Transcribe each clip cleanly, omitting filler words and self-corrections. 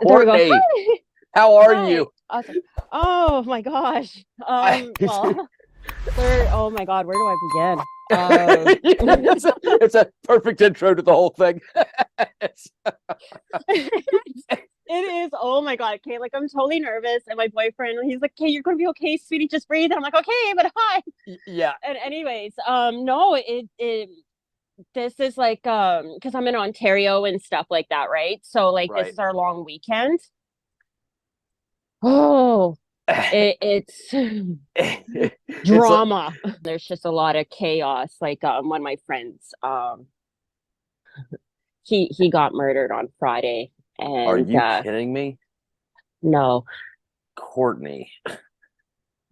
There we go. Courtney, Hi. how are Hi. you? Awesome. Oh my gosh. I, Well, oh my God, where do I begin? it's a perfect intro to the whole thing. It is. Oh my God. Okay. Like I'm totally nervous. And my boyfriend, he's like, okay, you're gonna be okay, sweetie. Just breathe. And I'm like, okay, but hi. Yeah, And anyways, no, it this is like because I'm in Ontario and stuff like that, right? So like this right. is our long weekend. Oh, it's It's like, drama. There's just a lot of chaos. Like one of my friends, he got murdered on Friday, are and you kidding me? no, Courtney,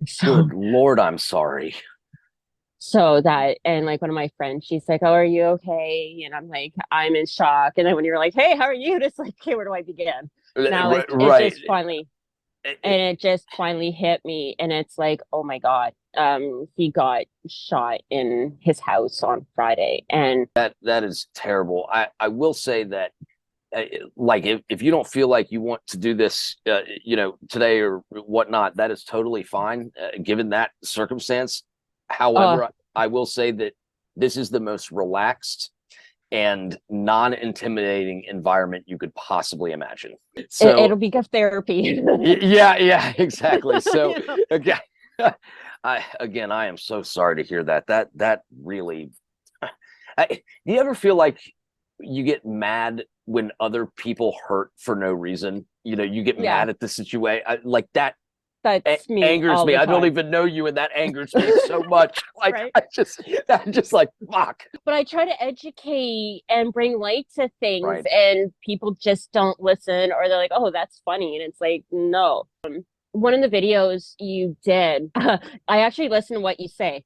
so good Lord, I'm sorry. so that and like one of my friends, she's like, "Oh, are you okay?" And I'm like, "I'm in shock." And then when you're like, "Hey, how are you?" It's like, "Okay, where do I begin?" Now it Right. just finally and it just finally hit me, and it's like, oh my God, he got shot in his house on Friday, and That is terrible. I will say that like if you don't feel like you want to do this today or whatnot, that is totally fine given that circumstance. uh However, I will say that this is the most relaxed and non-intimidating environment you could possibly imagine. it'll So be good therapy. yeah, exactly. So You know? again, I am so sorry to hear that. That really. Do you ever feel like you get mad when other people hurt for no reason? You know, you get Yeah, mad at the situation like that that's me angers all me. the I don't time. even know you, and that angers me so much. Like Right. I'm just like fuck. But I try to educate and bring light to things, Right. and people just don't listen, or they're like, "Oh, that's funny," and it's like, no. One of the videos you did, I actually listen to what you say.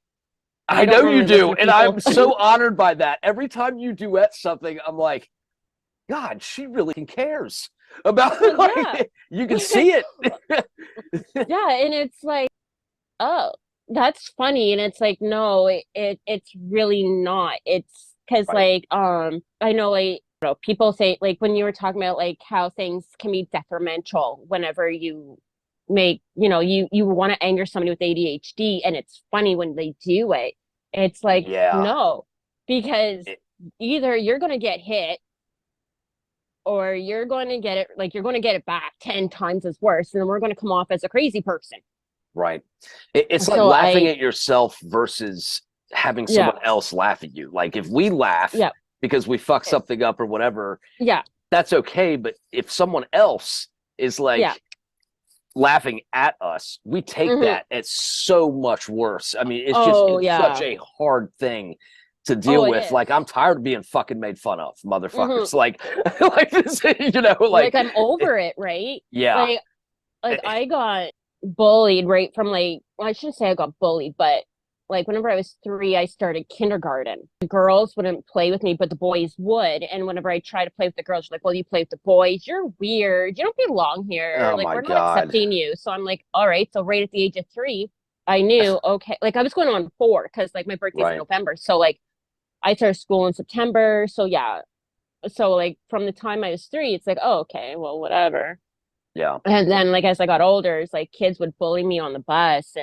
I I don't know you normally listen do, to and I'm people. so honored by that. Every time you duet something, I'm like, God, she really cares about Well, yeah. like you can see it. Yeah, and it's like, oh, that's funny. And it's like, no, it's really not. It's because Right. like I know like people say like when you were talking about like how things can be detrimental whenever you make, you want to anger somebody with ADHD and it's funny when they do it. It's like, Yeah. no, because It, either you're gonna get hit or you're going to get it like you're going to get it back 10 times as worse and then we're going to come off as a crazy person. right. It's like So laughing I at yourself versus having yeah, someone else laugh at you. Like if we laugh yeah, because we fuck something up or whatever, yeah, that's okay. But if someone else is yeah. like laughing at us, we take Hmm. that as so much worse. I mean, Oh it's such yeah. a hard thing to Oh, deal it with. Like I'm is. tired of being fucking made fun of, Hmm. motherfuckers. Like like this, Like I'm over it, right? yeah. Like I got bullied right from like, well, I shouldn't say I got bullied, but like whenever I was 3, I started kindergarten. The girls wouldn't play with me, but the boys would. And whenever I try to play with the girls, like, well, you play with the boys, you're weird. You don't belong here. Oh Like, my we're not God. accepting you. So I'm like, all right. So right at the age of 3, I knew, okay, like I was going on 4 because like my birthday's in Right. November. So like I started school in September. So yeah. So like from the time I was 3, it's like, oh, okay, well, whatever. Yeah. And then like as I got older, it's like kids would bully me on the bus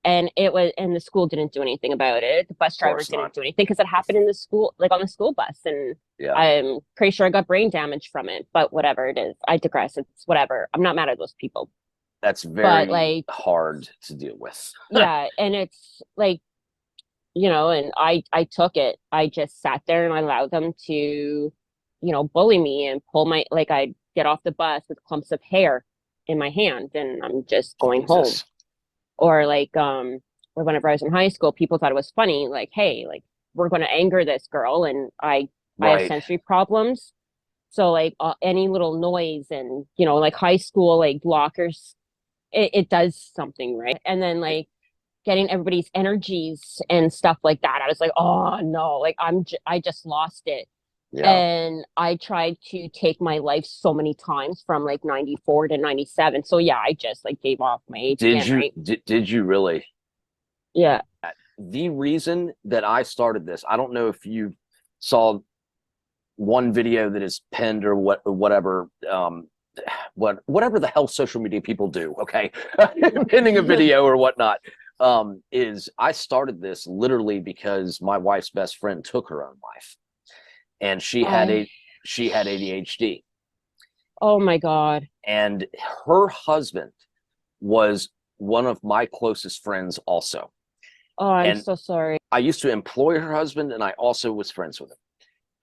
and it was and the school didn't do anything about it. The bus Of driver course didn't not. do anything because it happened in the school, like on the school bus. And Yeah. I'm pretty sure I got brain damage from it, but whatever it is. I digress. It's whatever. I'm not mad at those people. That's But very like, hard to deal with. yeah, and it's like, and I took it. I just sat there and I allowed them to, bully me and pull my like I'd get off the bus with clumps of hair in my hand and I'm just going home. Jesus. Or like or whenever I was in high school, people thought it was funny, like, hey, like we're gonna anger this girl and I have Right. sensory problems. So like any little noise and like high school like lockers, it does something, right? And then like getting everybody's energies and stuff like that. I was like, oh no, like I just lost it. Yeah. And I tried to take my life so many times from like 94 to 97. So yeah, I just like gave off my age again, right? Did you really? Yeah. The reason that I started this, I don't know if you saw one video that is pinned or whatever, whatever the hell social media people do, okay, pinning a video or whatnot, is I started this literally because my wife's best friend took her own life, and she had ADHD. Oh my God. And her husband was one of my closest friends also. Oh, I'm And so sorry. I used to employ her husband, and I also was friends with him.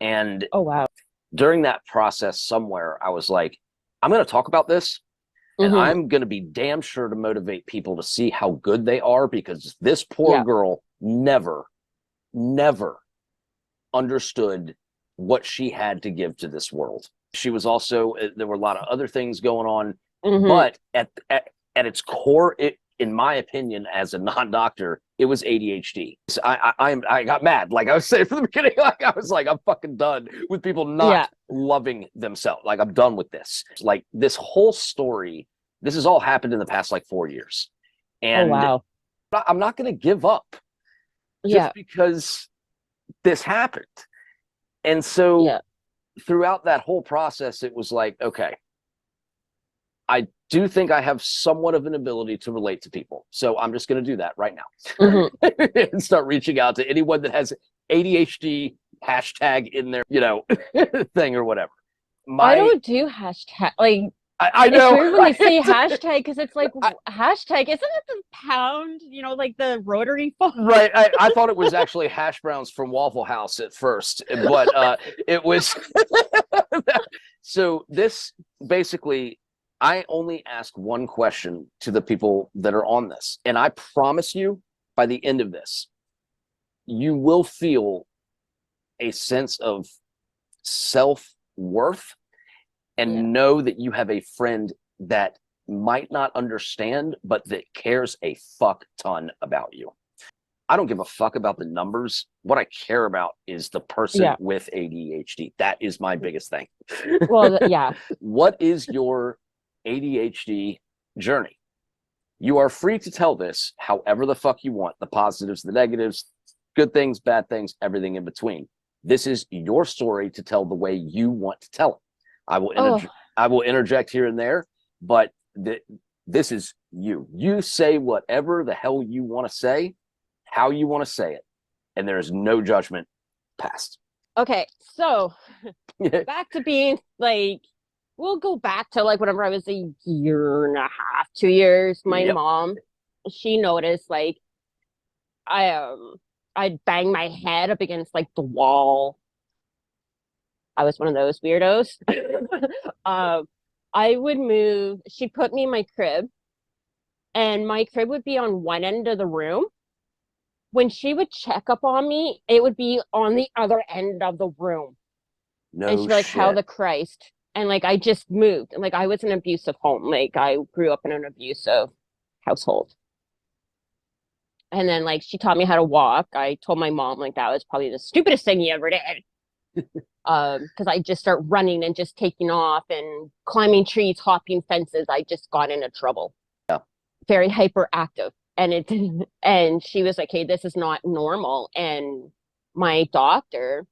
And Oh wow. during that process somewhere, I was like, I'm going to talk about this, and Mm-hmm. I'm going to be damn sure to motivate people to see how good they are, because this poor Yeah. girl never understood what she had to give to this world. She was also, there were a lot of other things going on, Mm-hmm. but at its core, in my opinion, as a non-doctor, it was ADHD. So I got mad, like I was saying from the beginning. Like I was like, I'm fucking done with people not loving themselves. Like I'm done with this. Like this whole story, this has all happened in the past like 4 years, Oh and wow. I'm not going to give up just Yeah. because this happened. And so Yeah. throughout that whole process, it was like, okay, I do think I have somewhat of an ability to relate to people. So I'm just going to do that right now Mm-hmm. and start reaching out to anyone that has ADHD hashtag in their, thing or whatever. I My, don't do hashtag. Like, I it's know, weird when they right? say hashtag because it's like I, hashtag. Isn't it the pound? Like the rotary phone. right. I thought it was actually hash browns from Waffle House at first, but it was. So this basically, I only ask one question to the people that are on this. And I promise you, by the end of this, you will feel a sense of self-worth Yeah. and know that you have a friend that might not understand, but that cares a fuck ton about you. I don't give a fuck about the numbers. What I care about is the person Yeah. with ADHD. That is my biggest thing. Well, yeah. What is your ADHD journey? You are free to tell this however the fuck you want, the positives, the negatives, good things, bad things, everything in between. This is your story to tell the way you want to tell it. Oh, I will interject here and there, but this is you. You say whatever the hell you want to say, how you want to say it, and there is no judgment passed. okay. So back to being like, we'll go back to like whenever I was a year and a half, 2 years. My Yep. mom, she noticed like I'd bang my head up against like the wall. I was one of those weirdos. um, I would move. She'd put me in my crib, and my crib would be on one end of the room. When she would check up on me, it would be on the other end of the room. And she'd No be like, "How shit. the Christ?" And like I just moved. And like I was in an abusive home. Like I grew up in an abusive household. And then like she taught me how to walk. I told my mom like that was probably the stupidest thing you ever did. Because I just start running and just taking off and climbing trees, hopping fences. I just got into trouble. Yeah. Very hyperactive. And it and she was like, "Hey, this is not normal." And my doctor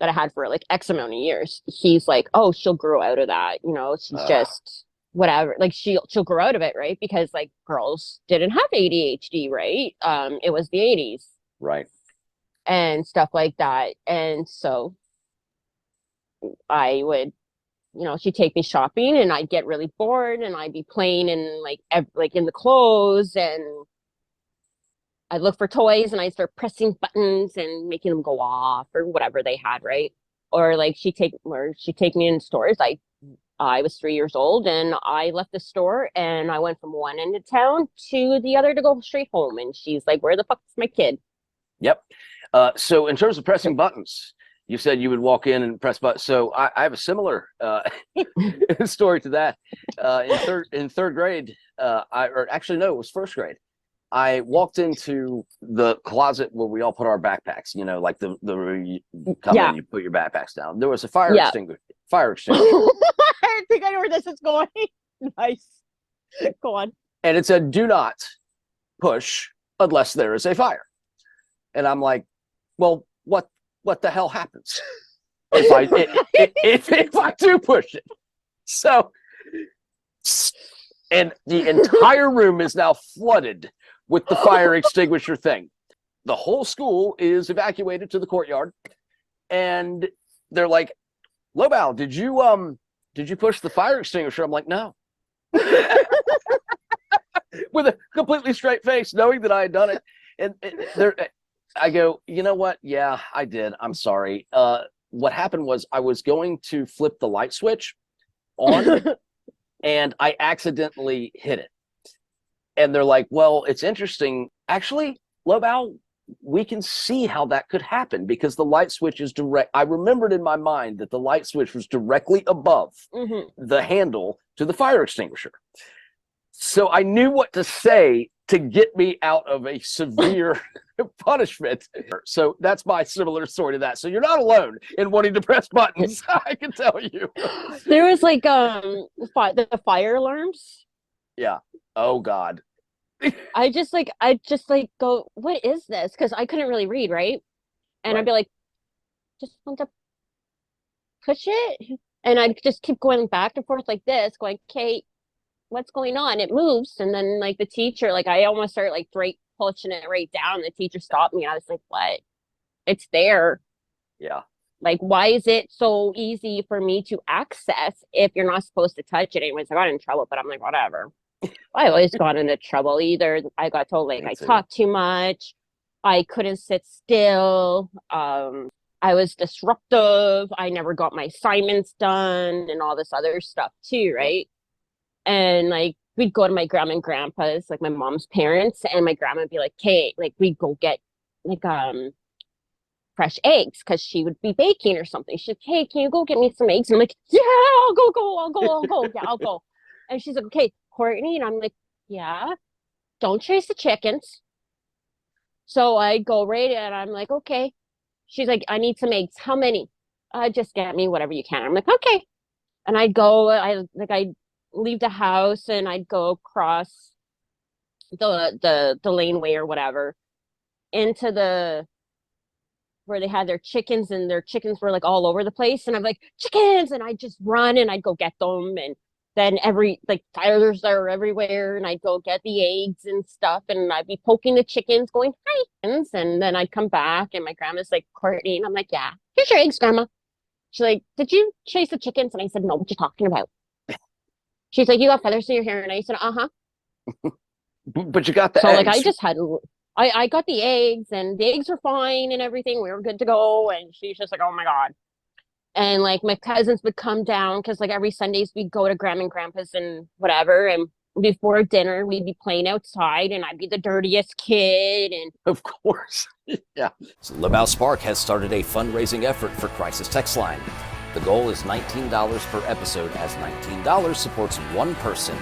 that I had for like X amount of years, he's like, "Oh, she'll grow out of that. She's just whatever. Like she'll grow out of it, right? Because like girls didn't have ADHD, right? It was the 80s Right. and stuff like that. And so I would, she'd take me shopping and I'd get really bored and I'd be playing in like in the clothes and I'd look for toys and I'd start pressing buttons and making them go off or whatever they had, right? Or like she'd take me in stores. I was 3 years old and I left the store and I went from one end of town to the other to go straight home. And she's like, "Where the fuck is my kid?" Yep. So in terms of pressing buttons, you said you would walk in and press buttons. So I have a similar story to that. In third grade, or actually no, it was first grade. I walked into the closet where we all put our backpacks. Like you come Yeah. in, you put your backpacks down. There was a Yeah. fire extinguisher, I think I know where this is going. Nice. Go on. and it said, "Do not push unless there is a fire." And I'm like, well, what the hell happens? if I do push it. So, and the entire room is now flooded with the fire extinguisher thing. The whole school is evacuated to the courtyard, and they're like, Lobal, did you push the fire extinguisher? I'm like, no. With a completely straight face, knowing that I had done it. And I go, you know what? Yeah, I did. I'm sorry. What happened was I was going to flip the light switch on, and I accidentally hit it. And they're like, well, it's interesting. Actually, Lobal, we can see how that could happen because the light switch is direct. I remembered in my mind that the light switch was directly above the handle to the fire extinguisher. So I knew what to say to get me out of a severe punishment. So that's my similar story to that. So you're not alone in wanting to press buttons. I can tell you. There was like the fire alarms. Yeah. Oh God. I just go, what is this? Because I couldn't really read, right? And I'd be like, just want to push it, and I'd just keep going back and forth like this, going, Kate, what's going on? It moves. And then like the teacher, like I almost started like pushing it right down. The teacher stopped me. I was like, what? It's there. Yeah. Like, why is it so easy for me to access if you're not supposed to touch it? Anyways, I got in trouble, but I'm like, whatever. I always got into trouble. Either I got told like I talked too much, I couldn't sit still, I was disruptive, I never got my assignments done, and all this other stuff too, right? And like we'd go to my grandma and grandpa's, like my mom's parents, and my grandma would be like, Kate, like we'd go get like fresh eggs because she would be baking or something. She'd, hey, can you go get me some eggs? And I'm like, yeah, I'll go, yeah, I'll go. And she's like, okay, Courtney. And I'm like, yeah, don't chase the chickens. So I go right in, and I'm like, okay. She's like, I need some eggs. How many? Just get me whatever you can. I'm like, okay. And I'd leave the house, and I'd go across the laneway or whatever into the where they had their chickens, and their chickens were like all over the place. And I'm like, chickens, and I'd just run and I'd go get them. And then fires are everywhere, and I'd go get the eggs and stuff, and I'd be poking the chickens, going, hi, chickens. And then I'd come back, and my grandma's like, Courtney, and I'm like, yeah, here's your eggs, grandma. She's like, did you chase the chickens? And I said, no, what you talking about? She's like, you got feathers in your hair. And I said, uh-huh. But you got the so eggs. Like I got the eggs, and the eggs were fine and everything. We were good to go. And she's just like, oh my God. And like my cousins would come down because like every Sundays we'd go to grandma and grandpa's and whatever. And before dinner we'd be playing outside, and I'd be the dirtiest kid. And of course, yeah. So Lobal Spark has started a fundraising effort for Crisis Text Line. The goal is $19 per episode, as $19 supports one person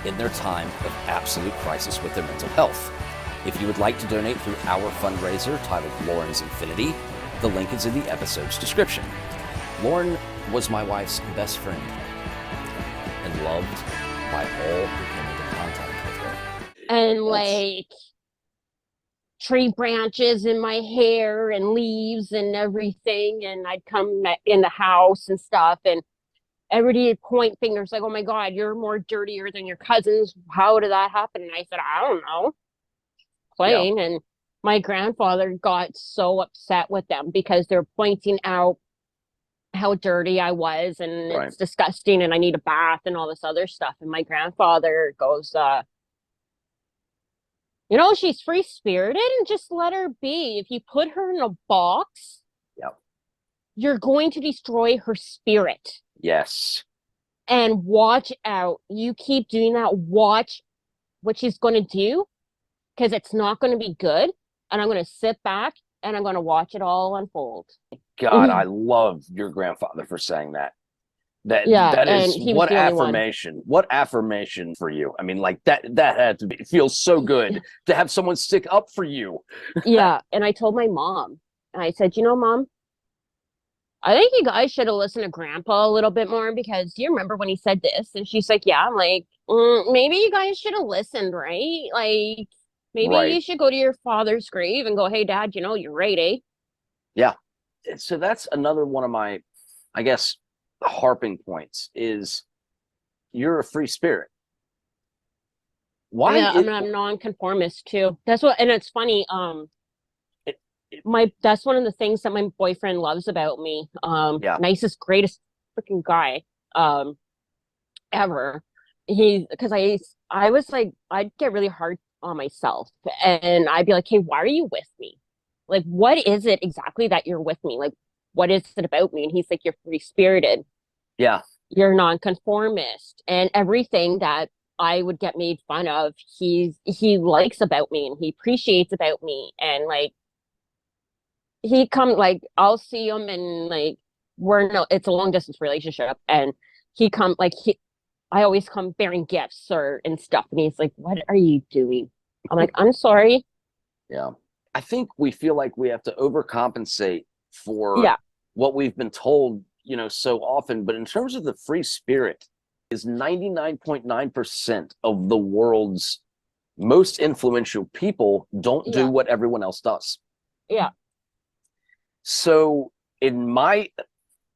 in their time of absolute crisis with their mental health. If you would like to donate through our fundraiser titled Lauren's Infinity, the link is in the episode's description. Lauren was my wife's best friend and loved by all who came into contact with her. And like tree branches in my hair and leaves and everything. And I'd come in the house and stuff, and everybody would point fingers like, oh my God, you're more dirtier than your cousins. How did that happen? And I said, I don't know. Playing. Yeah. And my grandfather got so upset with them because they're pointing out how dirty I was, and it's disgusting, and I need a bath and all this other stuff. And my grandfather goes, she's free spirited, and just let her be. If you put her in a box, you're going to destroy her spirit. Yes. And watch out. You keep doing that. Watch what she's going to do, because it's not going to be good. And I'm going to sit back and I'm going to watch it all unfold. God, I love your grandfather for saying that. That is what affirmation. What affirmation for you. I mean, like that had to be, it feels so good to have someone stick up for you. Yeah. And I told my mom, and I said, Mom, I think you guys should have listened to Grandpa a little bit more, because do you remember when he said this? And she's like, yeah. I'm like, maybe you guys should have listened, right? Like, maybe you should go to your father's grave and go, hey, Dad, you're right, eh? Yeah. So that's another one of my I guess, harping points is you're a free spirit. Why Yeah, I it, mean, I'm non-conformist too. That's what, and it's funny. it, it That's one of the things that my boyfriend loves about me. yeah, Nicest, greatest freaking guy, um, ever. Because I was like, I'd get really hard on myself, and I'd be like, hey, why are you with me? Like, what is it exactly that you're with me? Like, what is it about me? And he's like, you're free spirited, yeah, you're nonconformist, and everything that I would get made fun of, he likes about me and he appreciates about me. And like he come like I'll see him and like we're no it's a long distance relationship, and he come like he I always come bearing gifts or and stuff, and he's like, what are you doing? I'm like, I'm sorry. yeah. I think we feel like we have to overcompensate for Yeah, what we've been told, so often. But in terms of the free spirit, is 99.9% of the world's most influential people don't do yeah, what everyone else does. yeah. So, in my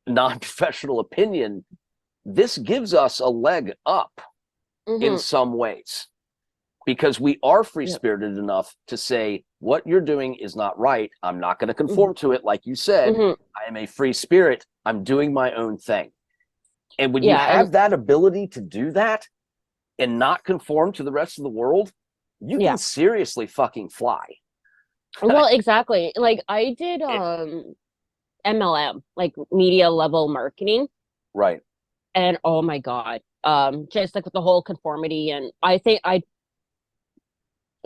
non professional opinion, this gives us a leg up in Mm-hmm. some ways because we are free Yeah. spirited enough to say, what you're doing is not right. I'm not going to Mm-hmm. conform to it. Like you said, Mm-hmm. I am a free spirit. I'm doing my own thing. And when you Yeah, and have that ability to do that and not conform to the rest of the world, you yeah. can seriously fucking fly. Well, exactly. Like I did It, MLM, like media level marketing, right. and oh my God. Just like with the whole conformity, and I think I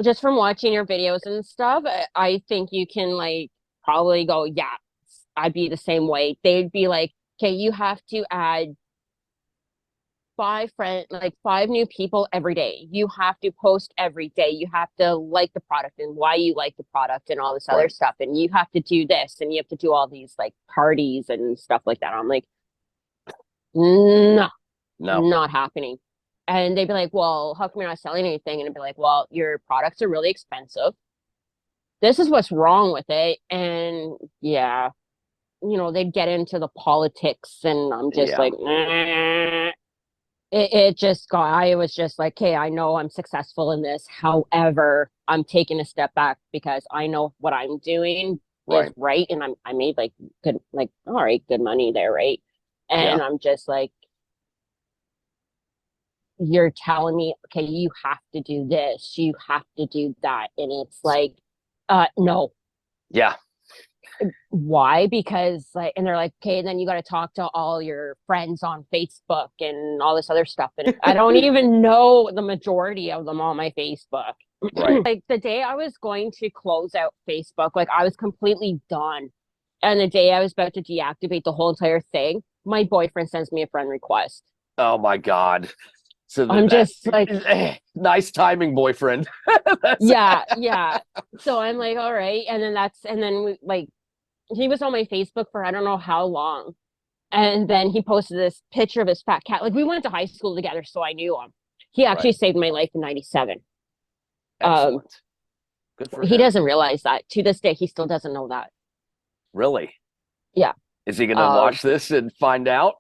just from watching your videos and stuff, I think you can like probably go, yeah, I'd be the same way. They'd be like, okay, you have to add like five new people every day. You have to post every day. You have to like the product and why you like the product and all this other Right. stuff. And you have to do this and you have to do all these like parties and stuff like that. I'm like, no, No. not happening. And they'd be like, well, how come you're not selling anything? And I'd be like, well, your products are really expensive. This is what's wrong with it. And yeah, they'd get into the politics, and I'm just Yeah. like, nah. It just got, I was just like, hey, I know I'm successful in this. However, I'm taking a step back because I know what I'm doing is Right. right. And I made like good, like, all right, good money there. Right. Yeah. And I'm just like, you're telling me, okay, you have to do this, you have to do that. And it's like, no. Yeah. Why? Because like, and they're like, okay, then you got to talk to all your friends on Facebook and all this other stuff. And I don't even know the majority of them on my Facebook. Right. Like the day I was going to close out Facebook, like I was completely done. And the day I was about to deactivate the whole entire thing, my boyfriend sends me a friend request. Oh my God. So I'm just like, nice timing, boyfriend. That's yeah, yeah. So I'm like, all right. And then we like, he was on my Facebook for I don't know how long. And then he posted this picture of his fat cat. Like we went to high school together, so I knew him. He actually right. saved my life in '97. Um, Excellent. Good for he him. doesn't realize that. To this day, he still doesn't know that. Really? Yeah. Is he going to Um, watch this and find out?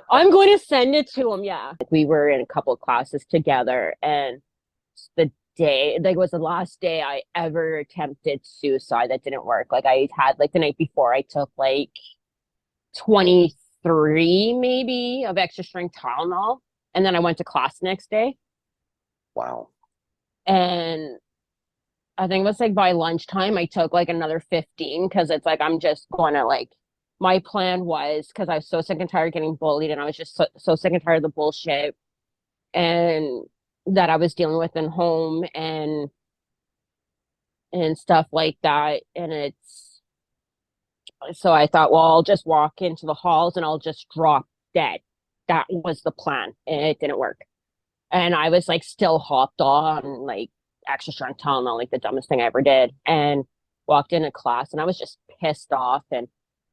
I'm going to send it to him. Yeah. Like, we were in a couple of classes together, and the day, like, was the last day I ever attempted suicide. That didn't work. Like, I had, like, the night before, I took, like, 23 maybe of extra strength Tylenol. And then I went to class next day. Wow. And I think it was like by lunchtime, I took like another 15 because it's like I'm just going to like, my plan was because I was so sick and tired of getting bullied, and I was just so sick and tired of the bullshit and that I was dealing with in home and stuff like that. And it's so I thought, well, I'll just walk into the halls and I'll just drop dead. That was the plan, and it didn't work. And I was like still hopped on like extra strength Tylenol, like the dumbest thing I ever did. And walked into class, and I was just pissed off. And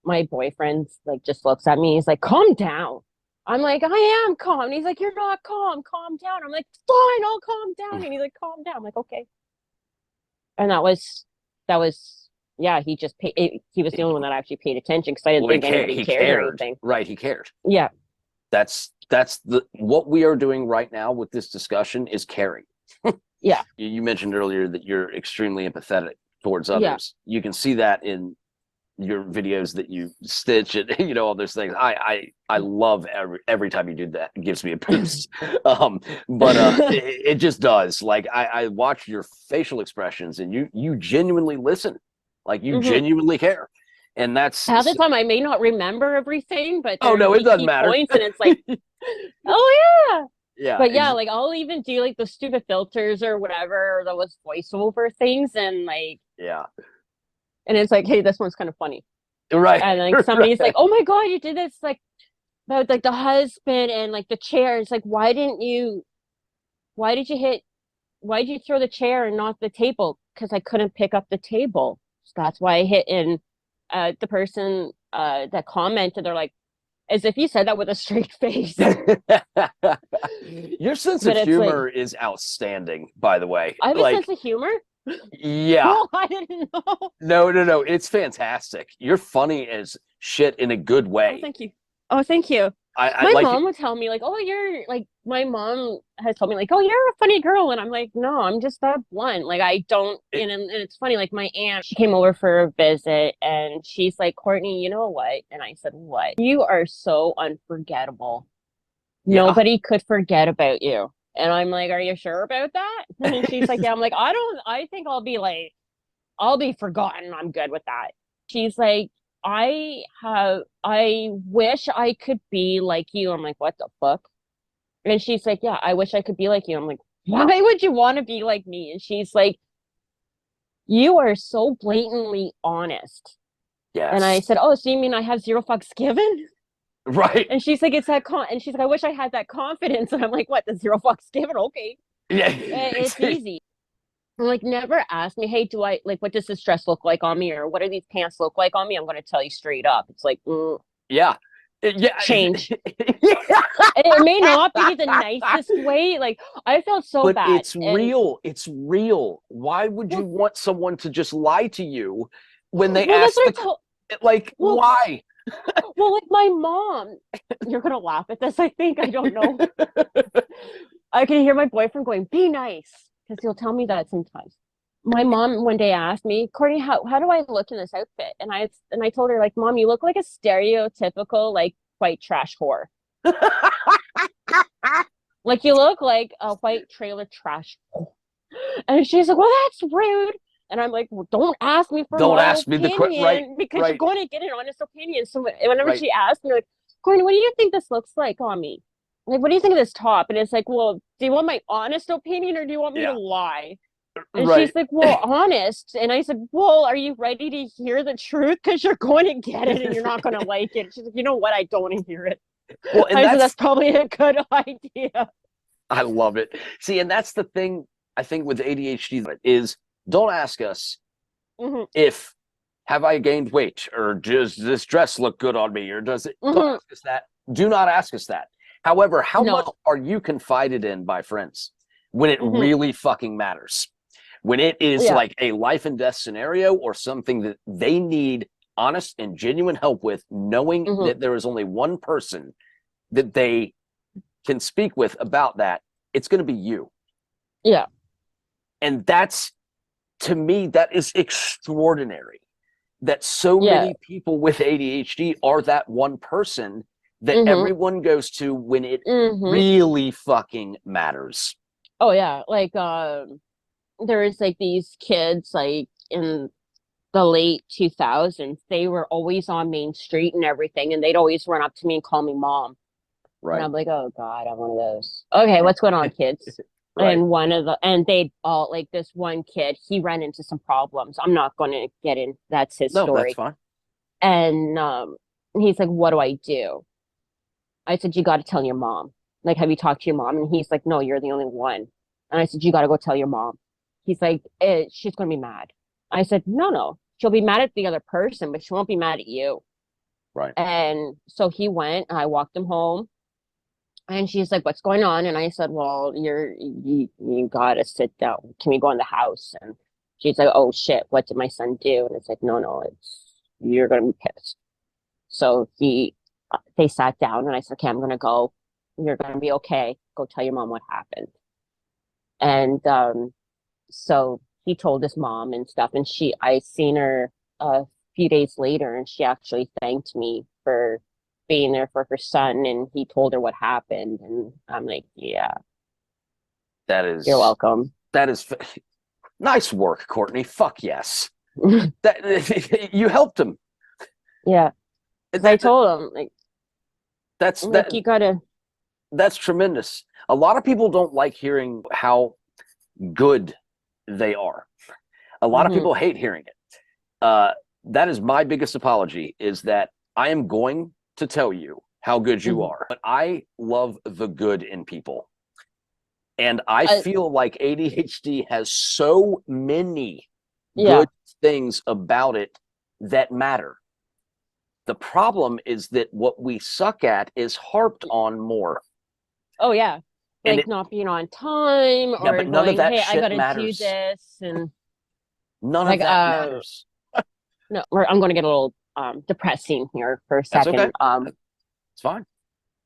my boyfriend like just looks at me. He's like, "Calm down." I'm like, "I am calm." And he's like, "You're not calm. Calm down." I'm like, "Fine, I'll calm down." And he's like, "Calm down." I'm like, "Okay." And that was yeah, he just paid. He was the only one that actually paid attention because I didn't Well, think anybody he cared or cared, anything. right? He cared. Yeah, That's the what we are doing right now with this discussion is caring. yeah, You mentioned earlier that you're extremely empathetic towards yeah. others. You can see that in your videos that you stitch and all those things. I love every time you do that. It gives me a boost. But it just does. Like I watch your facial expressions and you genuinely listen, like you hmm genuinely care, and Half the time I may not remember everything, but oh there'd no, it be doesn't key matter. points, and it's like, oh yeah. Yeah, But yeah, like I'll even do like the stupid filters or whatever, or those voiceover things, and like, yeah, and it's like, hey, this one's kind of funny. right, And like somebody's like, right. oh my God, you did this like about like the husband and like the chair. It's like, why did you hit, why did you throw the chair and not the table? Because I couldn't pick up the table. So that's why I hit. And the person that commented, they're like, as if you said that with a straight face. Your sense of But it's like, humor is outstanding, by the way. I have a sense Like, of humor. yeah, Oh, I didn't know. no, it's fantastic. You're funny as shit in a good Oh, way. thank you. Oh, thank you. I My like, mom would tell me like, "Oh, you're like." My mom has told me like, "Oh, you're a funny girl," and I'm like, "No, I'm just that blunt. Like, I don't." it, And it's funny. Like, my aunt, she came over for a visit, and she's like, "Courtney, you know what?" And I said, "What?" You are so unforgettable. yeah, Nobody could forget about you. And I'm like, "Are you sure about that?" And she's like, "Yeah." I'm like, "I don't. I think I'll be forgotten. I'm good with that." She's like, I wish I could be like you. I'm like, what the fuck? And she's like, yeah, I wish I could be like you. I'm like, why would you want to be like me? And she's like, you are so blatantly honest. And I yes, said, oh, so you mean I have zero fucks given? right, And she's like, and she's like, I wish I had that confidence. And I'm like, what, the zero fucks given? Okay. yeah, It's easy. I'm like, never ask me, hey, do I like what does this dress look like on me? Or what do these pants look like on me? I'm gonna tell you straight up. It's like, yeah, yeah, change. yeah. It may not be the nicest way. Like I felt so But bad. it's And real. It's real. Why would you well, want someone to just lie to you when they well, that's ask what I the told. like Well, why? like my mom. You're gonna laugh at this. I think I don't know. I can hear my boyfriend going, "Be nice," because he'll tell me that sometimes. My mom one day asked me, Courtney, how do I look in this outfit? And I told her like, Mom, you look like a stereotypical like white trash whore. Like you look like a white trailer trash. And she's like, well, that's rude. And I'm like, well, don't ask me for Don't my ask me the right, opinion because you're right, going to get an honest opinion. So whenever right. she asks me, like, Courtney, what do you think this looks like on me? Like, what do you think of this top? And it's like, well, do you want my honest opinion or do you want me to Yeah, lie? And right. she's like, well, honest. And I said, well, are you ready to hear the truth? Because you're going to get it and you're not going to like it. She's like, you know what? I don't want to hear it. Well, and I said, that's that's probably a good idea. I love it. See, and that's the thing I think with ADHD is don't ask us hmm if have I gained weight or does this dress look good on me or does it don't hmm ask us that. Do not ask us that. However, how much No. are you confided in by friends when it hmm really fucking matters? When it is Yeah. like a life and death scenario or something that they need honest and genuine help with, knowing hmm that there is only one person that they can speak with about that, it's going to be you. Yeah. And that's, to me, that is extraordinary that so Yeah. many people with ADHD are that one person that hmm everyone goes to when it hmm really fucking matters. Oh yeah. Like there was like these kids like in the late 2000s. They were always on Main Street and everything, and they'd always run up to me and call me mom. And Right. I'm like, oh God, I'm one of those. Okay, what's going on, kids? Right. And they all like this one kid, he ran into some problems. I'm not going to get in. That's his No, that's story. fine. And he's like, what do I do? I said, you got to tell your mom. Like, have you talked to your mom? And he's like, no, you're the only one. And I said, you got to go tell your mom. He's like, she's going to be mad. I said, no. She'll be mad at the other person, but she won't be mad at you. Right. And so he went, and I walked him home. And she's like, what's going on? And I said, well, you got to sit down. Can we go in the house? And She's like, oh shit, what did my son do? And it's like, no, no, it's you're gonna be pissed. So they sat down and I said, okay, I'm gonna go. You're gonna be okay. Go tell your mom what happened. And so he told his mom and stuff, and I seen her a few days later, and she actually thanked me for being there for her son, and he told her what happened, and I'm like, yeah, That you're is welcome. that is nice work, Courtney. Fuck yes. That you helped him. Yeah, because I That, that told him like, that's that like you gotta, that's tremendous. A lot of people don't like hearing how good they are. A lot of hmm people hate hearing it. Uh, that is my biggest apology, is that I am going to tell you how good you hmm are. But I love the good in people. And I I, feel like ADHD has so many yeah, good things about it that matter. The problem is that what we suck at is harped on more. oh yeah, And like it, not being on time yeah, or but none of going, that hey, I shit gotta do matters. this, and None of like that matters. no, I'm gonna get a little depressing here for a That's okay. second. It's fine.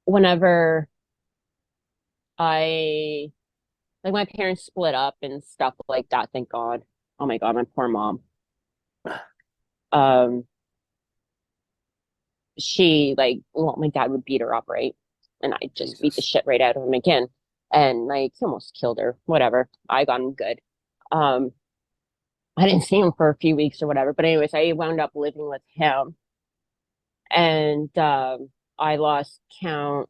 Whenever I like my parents split up and stuff like that, thank God. Oh my God, my poor mom. Um, she like, well, my dad would beat her up, right? And I just beat the Jesus. shit right out of him again. And like he almost killed her. Whatever. I got him good. Um, I didn't see him for a few weeks or whatever. But anyways, I wound up living with him. And I lost count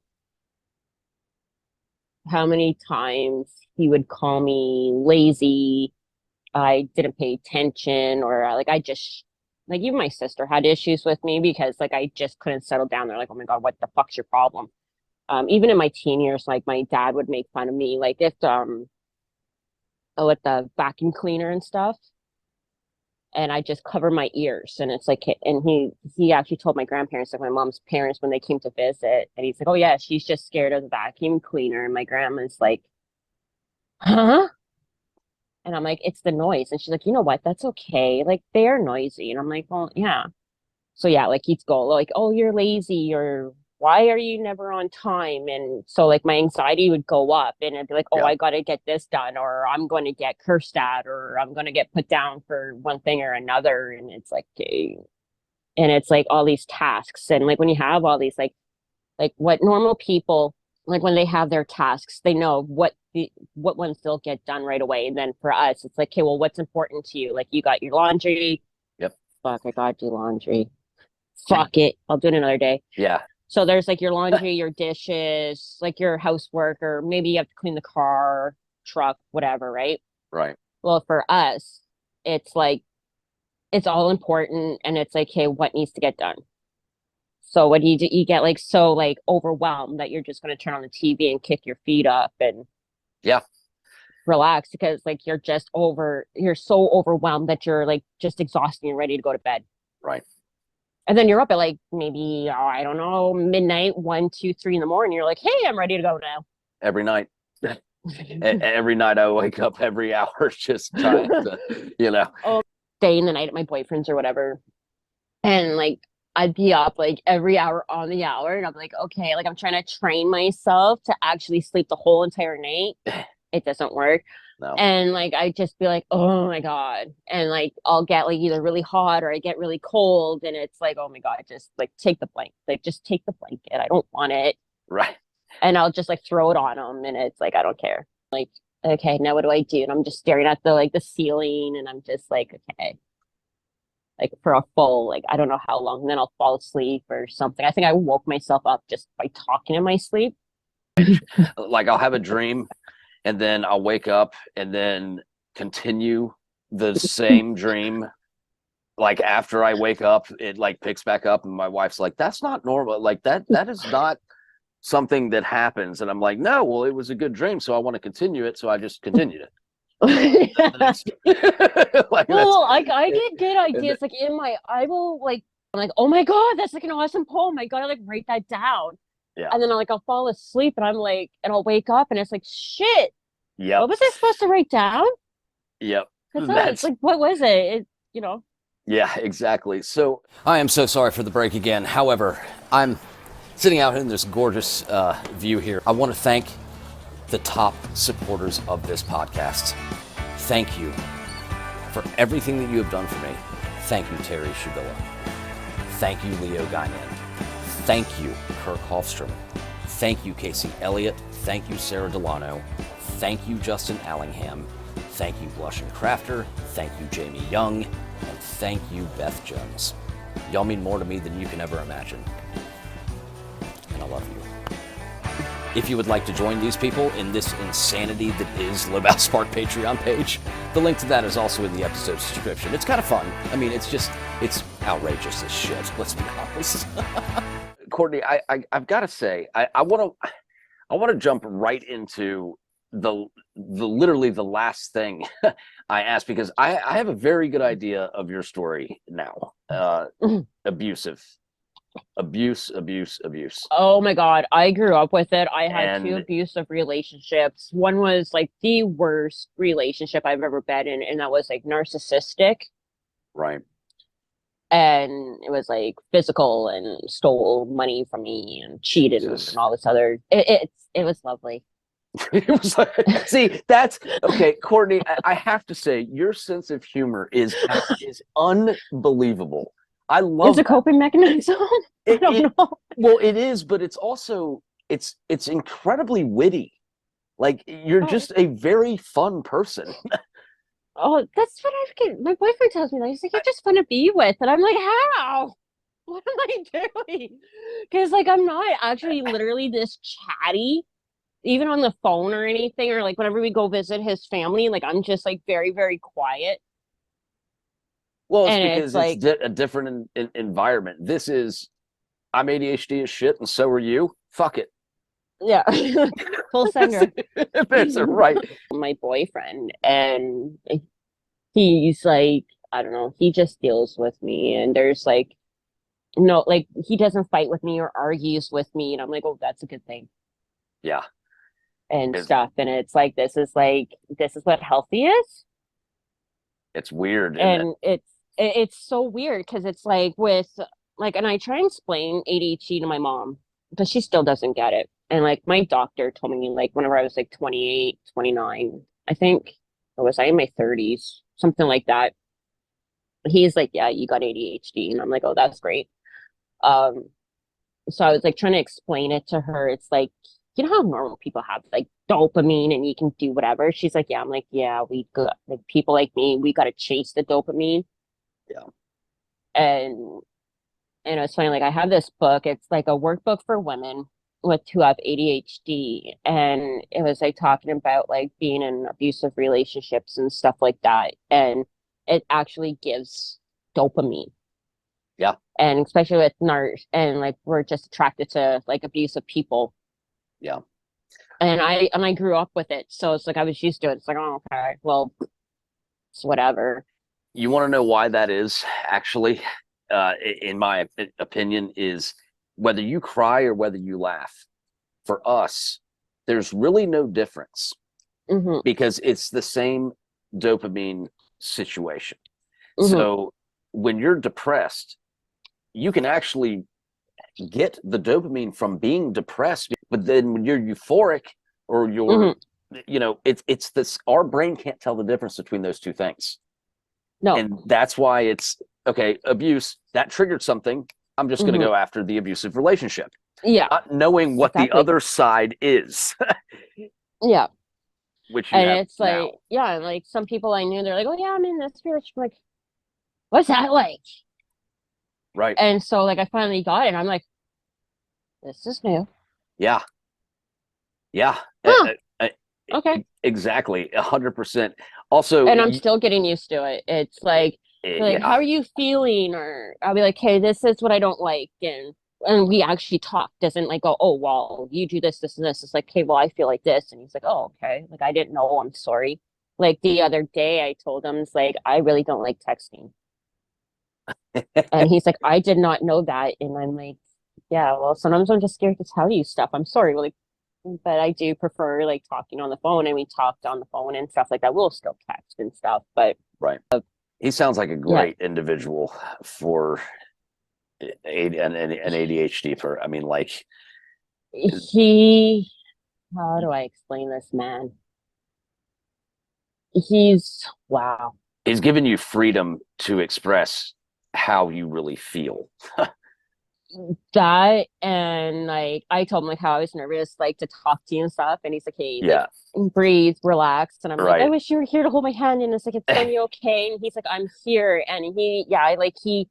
how many times he would call me lazy. I didn't pay attention, or like I just like even my sister had issues with me because like I just couldn't settle down. They're like, oh my God, what the fuck's your problem? Even in my teen years, like my dad would make fun of me, like if with the vacuum cleaner and stuff, and I just cover my ears, and it's like, and he actually told my grandparents, like my mom's parents, when they came to visit, and he's like, oh yeah, she's just scared of the vacuum cleaner, and my grandma's like, huh? And I'm like, it's the noise. And she's like, you know what? That's okay. Like they're noisy. And I'm like, well, yeah. So yeah, like he'd go like, oh, you're lazy, or why are you never on time? And so like my anxiety would go up, and I'd be like, oh, Yeah. I gotta get this done, or I'm going to get cursed at, or I'm going to get put down for one thing or another. And it's like, and it's like all these tasks. And like when you have all these like what normal people like when they have their tasks, they know what ones they'll get done right away. And then for us, it's like, okay, well, what's important to you? Like you got your laundry. Yep. Fuck, I gotta do laundry. Fuck it, I'll do it another day. Yeah. So there's like your laundry, your dishes, like your housework, or maybe you have to clean the car, truck, whatever, right? Right. Well, for us, it's like it's all important, and it's like, hey, what needs to get done? So what do? You get like so like overwhelmed that you're just going to turn on the TV and kick your feet up and Yeah. relax because like you're so overwhelmed that you're like just exhausted and ready to go to bed. Right. And then you're up at like maybe, oh, I don't know, midnight, 1, 2, 3 in the morning. You're like, hey, I'm ready to go now. Every night. Every night I wake up every hour just trying to, you know. Oh, staying the night at my boyfriend's or whatever. And like I'd be up like every hour on the hour, and I'm like, okay, like I'm trying to train myself to actually sleep the whole entire night. It doesn't work. No. And like I just be like, oh my God. And like I'll get like either really hot or I get really cold. And it's like, oh my God, just like take the blanket. Like just take the blanket. I don't want it. Right. And I'll just like throw it on them. And it's like, I don't care. Like, okay, now what do I do? And I'm just staring at the ceiling, and I'm just like, okay. Like for a full, like I don't know how long. And then I'll fall asleep or something. I think I woke myself up just by talking in my sleep. Like I'll have a dream and then I'll wake up and then continue the same dream. Like after I wake up, it like picks back up, and my wife's like, "That's not normal. Like that is not something that happens." And I'm like, "No, well, it was a good dream, so I want to continue it, so I just continued it." Like that's Well, I get good ideas. Like in my, I will like, I'm like, oh my God, that's like an awesome poem. I gotta like write that down. yeah. And then I'll fall asleep, and I'm like, and I'll wake up, and it's like, shit, Yep. what was I supposed to write down? Yep. Cause it's That's like, what was it? Yeah, exactly. So I am so sorry for the break again. However, I'm sitting out in this gorgeous view here. I want to thank the top supporters of this podcast. Thank you for everything that you have done for me. Thank you, Terry Shabilla. Thank you, Leo Guinan. Thank you, Kirk Hofstrom. Thank you, Casey Elliott. Thank you, Sarah Delano. Thank you, Justin Allingham. Thank you, Blush and Crafter. Thank you, Jamie Young. And thank you, Beth Jones. Y'all mean more to me than you can ever imagine. And I love you. If you would like to join these people in this insanity that is Live Out Spark Patreon page, the link to that is also in the episode description. It's kind of fun. I mean, it's outrageous as shit, let's be honest. Courtney, I've got to say, I want to jump right into the literally the last thing I asked, because I have a very good idea of your story now. Abuse. Oh my God. I grew up with it. I had two And abusive relationships. One was like the worst relationship I've ever been in, and that was like narcissistic. right. And it was like physical and stole money from me and cheated and Jesus. all this other. It was lovely. It was like, see, that's okay, Courtney. I have to say, your sense of humor is unbelievable. I love It's a coping mechanism. I don't know. Well, it is, but it's also it's incredibly witty. Like, you're just a very fun person. Oh, that's what I get. My boyfriend tells me that. He's like, you're just fun to be with. And I'm like, how? What am I doing? Because like I'm not actually literally this chatty, even on the phone or anything, or like whenever we go visit his family, like I'm just like very, very quiet. Well, it's And it's because it's like, a different environment. This is, I'm ADHD as shit, and so are you. Fuck it. yeah, full sender. That's right. My boyfriend, and he's like, I don't know, he just deals with me, and there's like no, like he doesn't fight with me or argues with me, and I'm like, oh, that's a good thing. Yeah. And stuff. And it's like this is what healthy is. It's weird, isn't it? And it's so weird because it's like with like, and I try and explain ADHD to my mom, but she still doesn't get it. And like my doctor told me like whenever I was like 28, 29, I think, or was I in my 30s, something like that. He's like, yeah, you got ADHD. And I'm like, oh, that's great. Um, so I was like trying to explain it to her. It's like, you know how normal people have like dopamine and you can do whatever. She's like, yeah. I'm like, yeah, we got like people like me, we got to chase the dopamine. Yeah. And it's funny, like I have this book. It's like a workbook for women with who have ADHD, and it was like talking about like being in abusive relationships and stuff like that. And it actually gives dopamine. Yeah. And especially with NARS, and like we're just attracted to like abusive people. Yeah. And I grew up with it, so it's like I was used to it. It's like, oh, okay, well, it's whatever. You want to know why that is, actually? In my opinion, is whether you cry or whether you laugh. For us, there's really no difference, because it's the same dopamine situation. So when you're depressed, you can actually get the dopamine from being depressed, but then when you're euphoric or you're it's this, our brain can't tell the difference between those two things. No. And that's why it's okay, abuse that triggered something, I'm just going to go after the abusive relationship, not knowing what the other side is. Yeah. Which you and have it's like now. yeah, and like some people I knew, they're like, oh yeah, I'm in this spiritual. I'm like, what's that like? Right. And so like I finally got it, and I'm like, this is new. Yeah. Okay. Exactly, 100%. Also, And I'm still getting used to it. It's like, like, how are you feeling? Or I'll be like, hey, this is what I don't like. And we actually talk. Doesn't like go, oh, well, you do this, this, and this. It's like, okay, well, I feel like this. And he's like, oh, okay. Like, I didn't know. I'm sorry. Like the other day, I told him, it's like, I really don't like texting. And he's like, I did not know that. And I'm like, yeah, well, sometimes I'm just scared to tell you stuff. I'm sorry. Like, but I do prefer like talking on the phone, and we talked on the phone and stuff like that. We'll still text and stuff, but Right. He sounds like a Yeah, great individual for an ADHD. I mean, like, he, how do I explain this man? He's, wow. he's given you freedom to express how you really feel. That and like I told him like how I was nervous like to talk to you and stuff, and he's like, hey, like Yeah. breathe, relax. And I'm like, I Right. wish you were here to hold my hand, and it's like it's gonna be okay. And he's like, I'm here. And he, yeah, like he,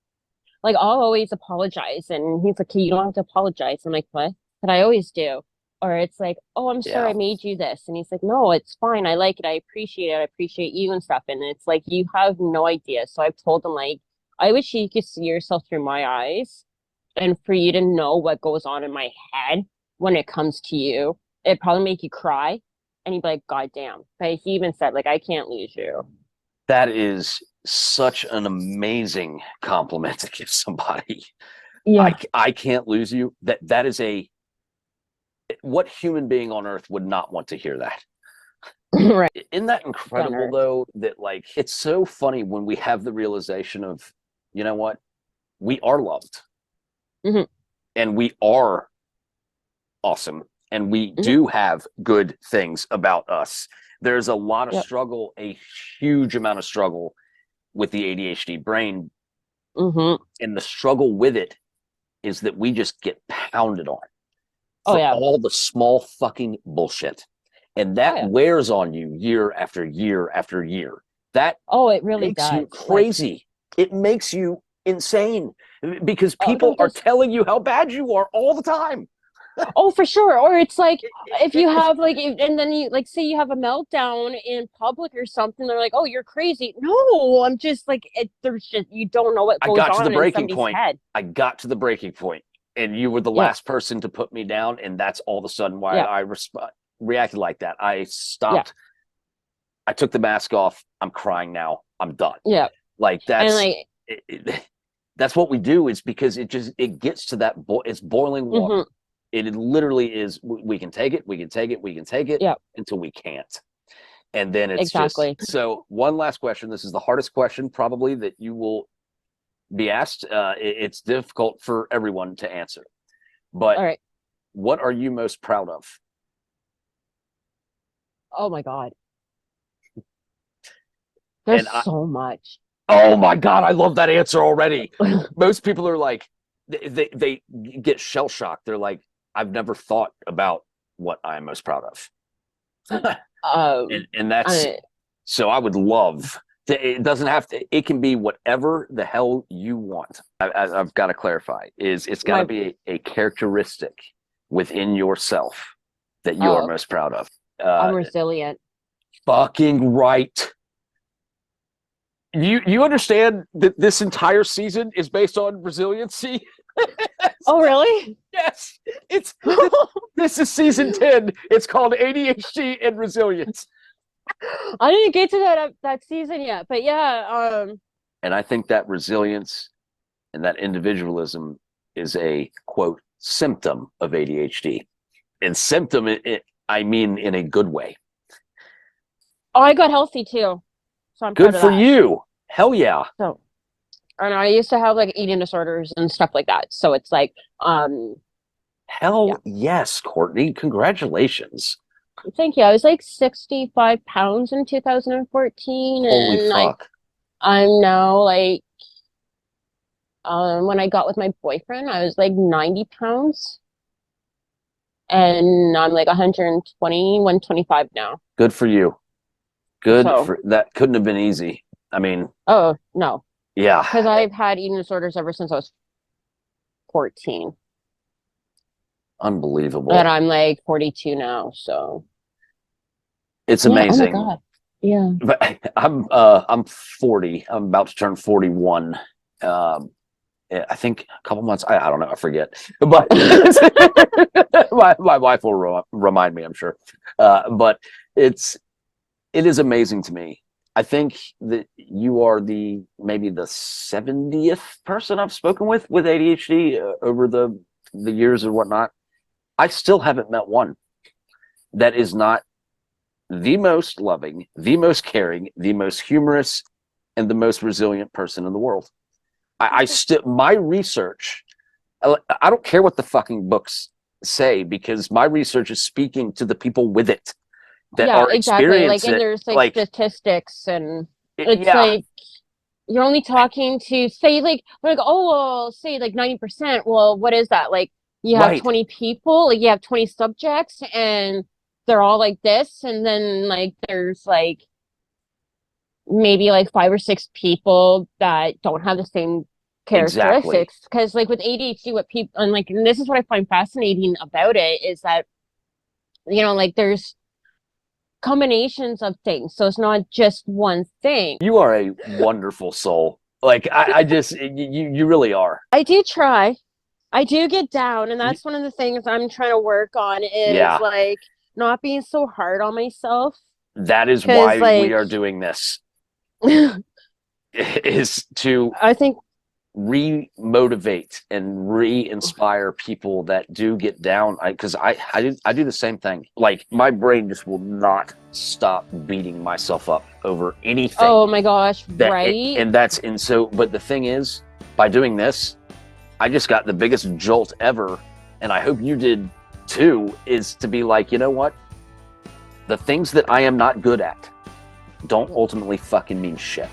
like I'll always apologize, and he's like, hey, you don't have to apologize. I'm like, what? But I always do. Or it's like, oh, I'm sorry Yeah. I made you this, and he's like, no, it's fine, I like it, I appreciate it, I appreciate you and stuff. And it's like you have no idea. So I've told him like, I wish you could see yourself through my eyes, and for you to know what goes on in my head when it comes to you, it'd probably make you cry. And he'd be like, God damn. But he even said, like, I can't lose you. That is such an amazing compliment to give somebody. Yeah. I can't lose you. That is a what human being on earth would not want to hear that? Right. Isn't that incredible Center. though? That like it's so funny when we have the realization of, you know what, we are loved Hmm. and we are awesome and we Hmm. do have good things about us. There's a lot of Yep. struggle, a huge amount of struggle with the ADHD brain, Hmm. and the struggle with it is that we just get pounded on Oh for yeah. all the small fucking bullshit. And Oh that yeah. wears on you year after year after year. That Oh, it really makes you does. Like, crazy. It makes you insane because oh, people no, are just telling you how bad you are all the time. oh, for sure. Or it's like if you It, have like, and then you like say you have a meltdown in public or something, they're like, "Oh, you're crazy." No, I'm just like, there's just you don't know what I goes got to the on in breaking somebody's point. head. I got to the breaking point, and you were the Yeah, last person to put me down, and that's all of a sudden why yeah, I reacted like that. I yeah, stopped. I took the mask off. I'm crying now. I'm done. yeah. Like And like, that's what we do. Is because it gets to that it's boiling water. hmm, It literally is. We can take it. We can take it. We can take it yeah, until we can't. And then it's just exactly. so. One last question. This is the hardest question probably that you will be asked. It's difficult for everyone to answer. But All right. what are you most proud of? Oh my God, And there's so much. oh my God, I love that answer already. Most people are like, they get shell shocked. They're like, I've never thought about what I'm most proud of. And that's I, so I would love to, it doesn't have to, it can be whatever the hell you want. I've got to clarify is it's got to my, be a characteristic within yourself that you are oh, most proud of. I'm resilient. Fucking right. You understand that this entire season is based on resiliency? Oh, really? Yes, it's this is season 10. It's called ADHD and resilience. I didn't get to that season yet, but yeah, And I think that resilience and that individualism is a quote symptom of ADHD. And symptom, I mean in a good way. oh, I got healthy too, so I'm proud Good of for that. you. Hell yeah. So, and I used to have like eating disorders and stuff like that. So it's like, yeah. Hell yes, Courtney. Congratulations. Thank you. I was like 65 pounds in 2014, Holy and fuck. I'm now like, when I got with my boyfriend, I was like 90 pounds, and I'm like 120, 125 now. Good for you. Good So, for that. Couldn't have been easy. I mean, oh no, yeah, because I've had eating disorders ever since I was 14, and unbelievable. I'm like 42 now. So, It's yeah. Oh my amazing. God. Yeah. But I'm 40. I'm about to turn 41. Um, I think a couple months. I don't know. I forget. But my wife will remind me. I'm sure. But it is amazing to me. I think that you are maybe the 70th person I've spoken with ADHD over the years or whatnot. I still haven't met one that is not the most loving, the most caring, the most humorous, am the most resilient person in the world. I still, my research, I don't care what the fucking books say, because my research is speaking to the people with it that Yeah, are exactly. Like, experiencing and it. there's like Like, statistics, and it's yeah, like you're only talking to, say, like, oh, well, say like 90%. Well, what is that? Like, you have right, 20 people, like you have 20 subjects, and they're all like this, and then like there's like maybe like 5 or 6 people that don't have the same exactly. characteristics. Because like with ADHD, what people, and this is what I find fascinating about it, is that, like there's combinations of things. So it's not just one thing. You are a wonderful soul. Like, I just, you really are. I do try. I do get down, and that's one of the things I'm trying to work on, is Yeah, like not being so hard on myself. that is Because why we like are doing this, I is to think, re-motivate and re-inspire people that do get down. Because I do the same thing. Like, my brain just will not stop beating myself up over anything oh my gosh, that right? and that's and so. But the thing is, by doing this, I just got the biggest jolt ever, and I hope you did too. Is to be like, you know what? The things that I am not good at don't ultimately fucking mean shit.